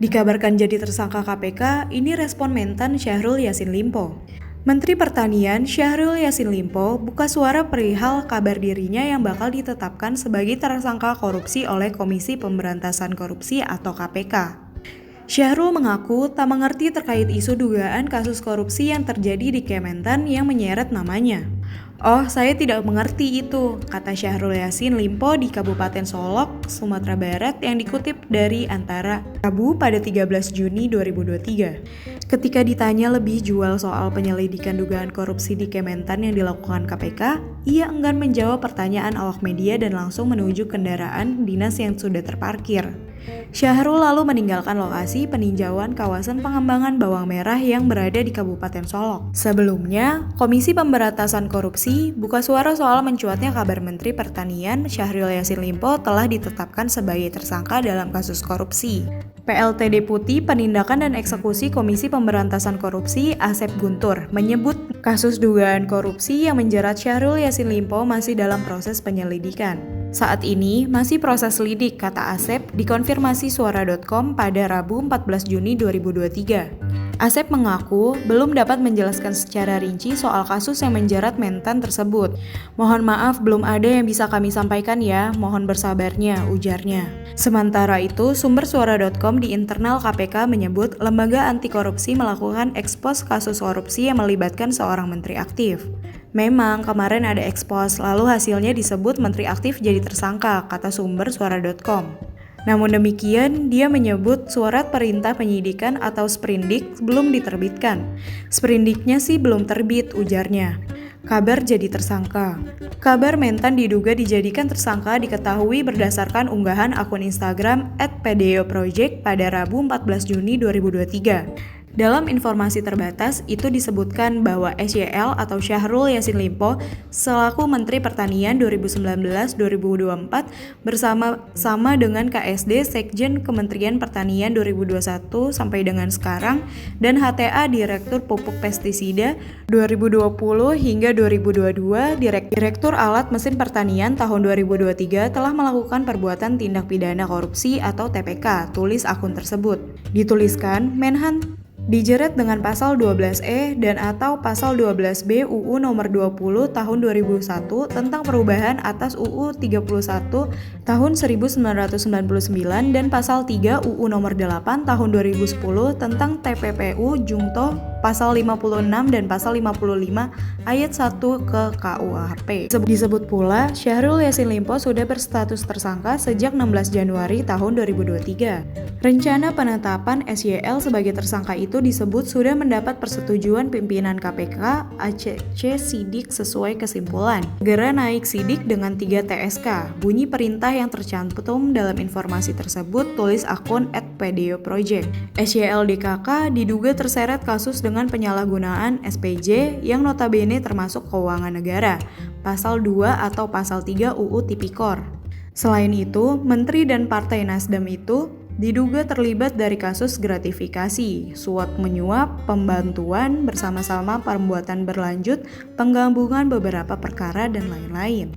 Dikabarkan jadi tersangka KPK, ini respon mentan Syahrul Yassin Limpo. Menteri Pertanian Syahrul Yassin Limpo buka suara perihal kabar dirinya yang bakal ditetapkan sebagai tersangka korupsi oleh Komisi Pemberantasan Korupsi atau KPK. Syahrul mengaku tak mengerti terkait isu dugaan kasus korupsi yang terjadi di Kementan yang menyeret namanya. "Oh, saya tidak mengerti itu," kata Syahrul Yassin Limpo di Kabupaten Solok, Sumatera Barat yang dikutip dari Antara Rabu pada 13 Juni 2023. Ketika ditanya lebih jual soal penyelidikan dugaan korupsi di Kementan yang dilakukan KPK, ia enggan menjawab pertanyaan awak media dan langsung menuju kendaraan dinas yang sudah terparkir. Syahrul lalu meninggalkan lokasi peninjauan kawasan pengembangan bawang merah yang berada di Kabupaten Solok. Sebelumnya, Komisi Pemberantasan Korupsi buka suara soal mencuatnya kabar Menteri Pertanian Syahrul Yassin Limpo telah ditetapkan sebagai tersangka dalam kasus korupsi. PLT Deputi Penindakan dan Eksekusi Komisi Pemberantasan Korupsi Asep Guntur menyebut kasus dugaan korupsi yang menjerat Syahrul Yassin Limpo masih dalam proses penyelidikan. Saat ini masih proses lidik, kata Asep, dikonfirmasi Suara.com pada Rabu 14 Juni 2023. Asep mengaku belum dapat menjelaskan secara rinci soal kasus yang menjerat mentan tersebut. "Mohon maaf, belum ada yang bisa kami sampaikan ya, mohon bersabarnya," ujarnya. Sementara itu, sumber Suara.com di internal KPK menyebut lembaga anti korupsi melakukan ekspos kasus korupsi yang melibatkan seorang menteri aktif. "Memang kemarin ada ekspos, lalu hasilnya disebut menteri aktif jadi tersangka," kata sumber Suara.com. Namun demikian, dia menyebut surat perintah penyidikan atau sprindik belum diterbitkan. "Sprindiknya sih belum terbit," ujarnya. Kabar jadi tersangka. Kabar mentan diduga dijadikan tersangka diketahui berdasarkan unggahan akun Instagram @pdeoproject pada Rabu 14 Juni 2023. Dalam informasi terbatas, itu disebutkan bahwa SYL atau Syahrul Yassin Limpo selaku Menteri Pertanian 2019-2024 bersama dengan KSD Sekjen Kementerian Pertanian 2021 sampai dengan sekarang dan HTA Direktur Pupuk Pestisida 2020 hingga 2022 Direktur Alat Mesin Pertanian tahun 2023 telah melakukan perbuatan tindak pidana korupsi atau TPK, tulis akun tersebut. Dituliskan, Menhan dijerat dengan pasal 12E dan atau pasal 12B UU nomor 20 tahun 2001 tentang perubahan atas UU 31 tahun 1999 dan pasal 3 UU nomor 8 tahun 2010 tentang TPPU Jungto pasal 56 dan pasal 55 ayat 1 ke KUHP. Disebut pula, Syahrul Yassin Limpo sudah berstatus tersangka sejak 16 Januari tahun 2023. Rencana penetapan SYL sebagai tersangka itu disebut sudah mendapat persetujuan pimpinan KPK ACC Sidik sesuai kesimpulan. Segera naik sidik dengan 3 TSK, bunyi perintah yang tercantum dalam informasi tersebut, tulis akun @pdeoproject. SYL DKK diduga terseret kasus dengan penyalahgunaan SPJ yang notabene termasuk keuangan negara, pasal 2 atau pasal 3 UU Tipikor. Selain itu, Menteri dan Partai Nasdem itu diduga terlibat dari kasus gratifikasi, suap menyuap, pembantuan bersama-sama, perbuatan berlanjut, penggabungan beberapa perkara, dan lain-lain.